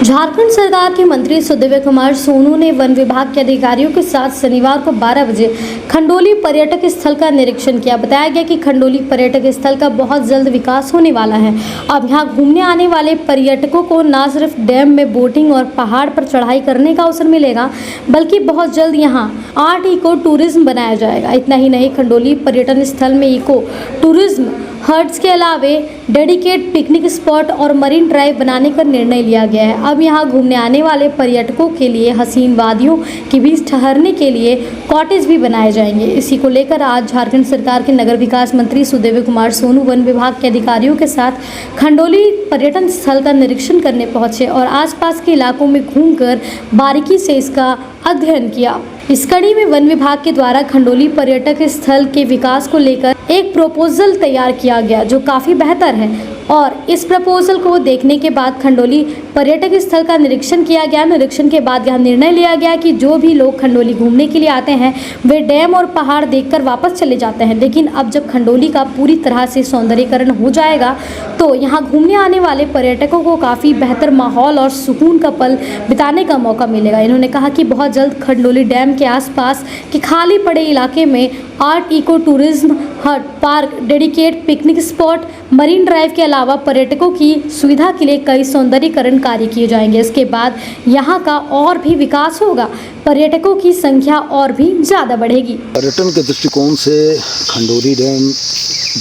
झारखंड सरकार के मंत्री सुदेव कुमार सोनू ने वन विभाग के अधिकारियों के साथ शनिवार को 12 बजे खंडोली पर्यटक स्थल का निरीक्षण किया। बताया गया कि खंडोली पर्यटक स्थल का बहुत जल्द विकास होने वाला है। अब यहां घूमने आने वाले पर्यटकों को न सिर्फ डैम में बोटिंग और पहाड़ पर चढ़ाई करने का अवसर मिलेगा, बल्कि बहुत जल्द यहां आर्ट इको टूरिज्म बनाया जाएगा। इतना ही नहीं, खंडोली पर्यटन स्थल में इको टूरिज्म हट्स के अलावे डेडिकेट पिकनिक स्पॉट और मरीन ड्राइव बनाने का निर्णय लिया गया है। अब यहां घूमने आने वाले पर्यटकों के लिए हसीन वादियों के बीच ठहरने के लिए कॉटेज भी बनाए जाएंगे। इसी को लेकर आज झारखंड सरकार के नगर विकास मंत्री सुदेव कुमार सोनू वन विभाग के अधिकारियों के साथ खंडोली पर्यटन स्थल का निरीक्षण करने पहुंचे और आसपास के इलाकों में घूमकर बारीकी से इसका अध्ययन किया। इस कड़ी में वन विभाग के द्वारा खंडोली पर्यटक स्थल के विकास को लेकर एक प्रपोजल तैयार किया गया, जो काफी बेहतर है। और इस प्रपोजल को देखने के बाद खंडोली पर्यटक स्थल का निरीक्षण किया गया। निरीक्षण के बाद यह निर्णय लिया गया कि जो भी लोग खंडोली घूमने के लिए आते हैं वे डैम और पहाड़ देखकर वापस चले जाते हैं, लेकिन अब जब खंडोली का पूरी तरह से सौंदर्यीकरण हो जाएगा तो यहाँ घूमने आने वाले पर्यटकों को काफ़ी बेहतर माहौल और सुकून का पल बिताने का मौका मिलेगा। इन्होंने कहा कि बहुत जल्द खंडोली डैम के आसपास के खाली पड़े इलाके में आर्ट इको टूरिज्म हट, park, dedicate picnic spot, marine drive के अलावा पर्यटकों की सुविधा के लिए कई सौंदर्यीकरण कार्य किए जाएंगे। इसके बाद यहाँ का और भी विकास होगा, पर्यटकों की संख्या और भी ज़्यादा बढ़ेगी। पर्यटन के दृष्टिकोण से खंडोली डैम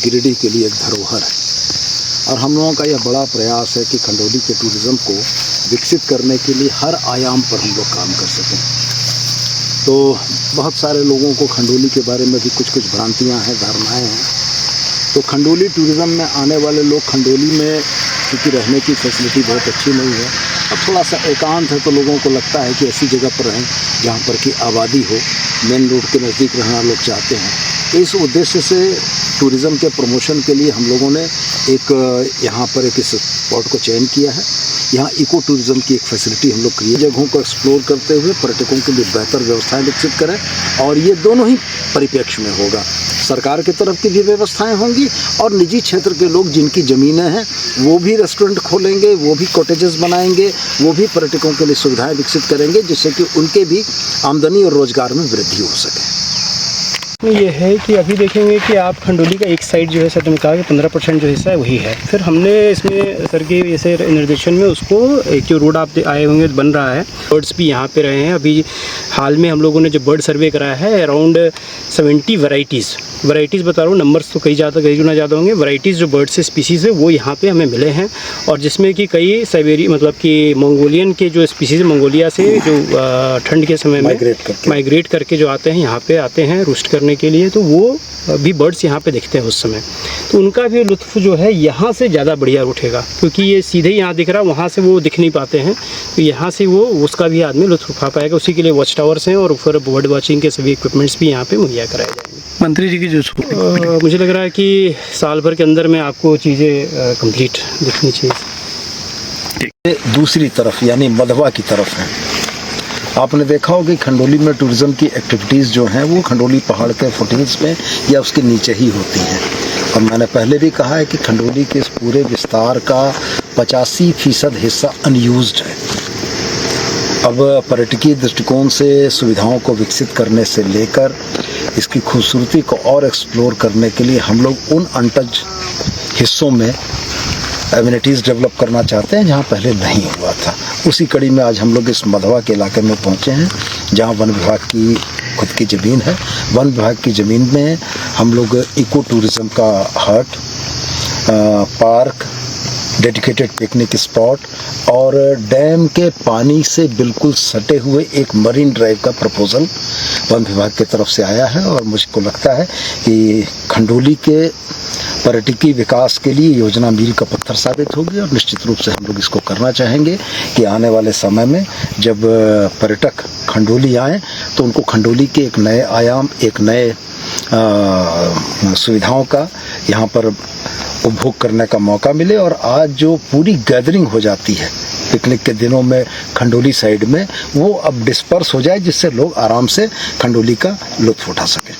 गिरिडीह के लिए एक धरोहर है और हम लोगों का यह बड़ा प्रयास है कि खंडोली के टूरिज़्म को विकसित करने के लिए हर आयाम पर हम लोग काम कर सकें। तो बहुत सारे लोगों को खंडोली के बारे में भी कुछ भ्रांतियां हैं, धारणाएं हैं। तो खंडोली टूरिज़्म में आने वाले लोग खंडोली में क्योंकि रहने की फैसिलिटी बहुत अच्छी नहीं है और थोड़ा सा एकांत है, तो लोगों को लगता है कि ऐसी जगह पर रहें जहाँ पर कि आबादी हो, मेन रोड के नज़दीक रहना लोग चाहते हैं। इस उद्देश्य से टूरिज़्म के प्रमोशन के लिए हम लोगों ने एक यहाँ पर एक इस स्पॉट को चयन किया है। यहाँ इको टूरिज़्म की एक फैसिलिटी हम लोग क्रिएट जगहों को एक्सप्लोर करते हुए पर्यटकों के लिए बेहतर व्यवस्थाएं विकसित करें और ये दोनों ही परिप्रेक्ष्य में होगा। सरकार की तरफ की भी व्यवस्थाएं होंगी और निजी क्षेत्र के लोग जिनकी ज़मीनें हैं वो भी रेस्टोरेंट खोलेंगे, वो भी कॉटेजेस बनाएंगे, वो भी पर्यटकों के लिए सुविधाएं विकसित करेंगे, जिससे कि उनके भी आमदनी और रोजगार में वृद्धि हो सके। ये है कि अभी देखेंगे कि आप खंडोली का एक साइड जो है सर, तुमने कहा कि 15% जो हिस्सा है वही है। फिर हमने इसमें सर के ऐसे निर्देशन में उसको एक जो रोड आप आए होंगे बन रहा है, बर्ड्स भी यहाँ पे रहे हैं। अभी हाल में हम लोगों ने जो बर्ड सर्वे कराया है अराउंड 70 वैरायटीज़ बता रहा हूँ, नंबर्स तो कई गुना ज़्यादा होंगे। वैरायटीज़ जो बर्ड्स से स्पीसीज़ है वो यहाँ पे हमें मिले हैं और जिसमें कि कई साइबेरी मतलब कि मंगोलियन के जो स्पीसीज़ मंगोलिया से जो ठंड के समय में माइग्रेट करके जो आते हैं यहाँ पे आते हैं रूस्ट करने के लिए, तो वो भी बर्ड्स यहाँ पे दिखते हैं उस समय। तो उनका भी लुत्फ़ जो है यहाँ से ज़्यादा बढ़िया उठेगा, क्योंकि ये सीधे यहाँ दिख रहा है, वहाँ से वो दिख नहीं पाते हैं। तो यहाँ से वो उसका भी आदमी लुत्फ़ उठा पाएगा। उसी के लिए वॉच टावर्स हैं और फिर बर्ड वॉचिंग के सभी इक्विपमेंट्स भी यहाँ पे मुहैया कराए जाएंगे। मंत्री जी की जो मुझे लग रहा है कि साल भर के अंदर में आपको चीज़ें कंप्लीट दिखनी चाहिए। दूसरी तरफ यानी मधवा की तरफ है। आपने देखा होगा कि खंडोली में टूरिज़्म की एक्टिविटीज़ जो हैं वो खंडोली पहाड़ के फुटहिल्स में या उसके नीचे ही होती हैं। और मैंने पहले भी कहा है कि खंडोली के इस पूरे विस्तार का 85% हिस्सा अनयूज्ड है। अब पर्यटकीय दृष्टिकोण से सुविधाओं को विकसित करने से लेकर इसकी खूबसूरती को और एक्सप्लोर करने के लिए हम लोग उन अनटच हिस्सों में एमिनिटीज़ डेवलप करना चाहते हैं जहां पहले नहीं हुआ था। उसी कड़ी में आज हम लोग इस मधवा के इलाके में पहुंचे हैं जहां वन विभाग की खुद की ज़मीन है। वन विभाग की ज़मीन में हम लोग इको टूरिज़्म का हट, पार्क, डेडिकेटेड पिकनिक स्पॉट और डैम के पानी से बिल्कुल सटे हुए एक मरीन ड्राइव का प्रपोजल वन विभाग की तरफ से आया है। और मुझको लगता है कि खंडोली के पर्यटकीय विकास के लिए योजना मील का पत्थर साबित होगी और निश्चित रूप से हम लोग इसको करना चाहेंगे कि आने वाले समय में जब पर्यटक खंडोली आएँ तो उनको खंडोली के एक नए आयाम, एक नए सुविधाओं का यहाँ पर उपभोग करने का मौका मिले। और आज जो पूरी गैदरिंग हो जाती है पिकनिक के दिनों में खंडोली साइड में, वो अब डिस्पर्स हो जाए, जिससे लोग आराम से खंडोली का लुत्फ़ उठा सकें।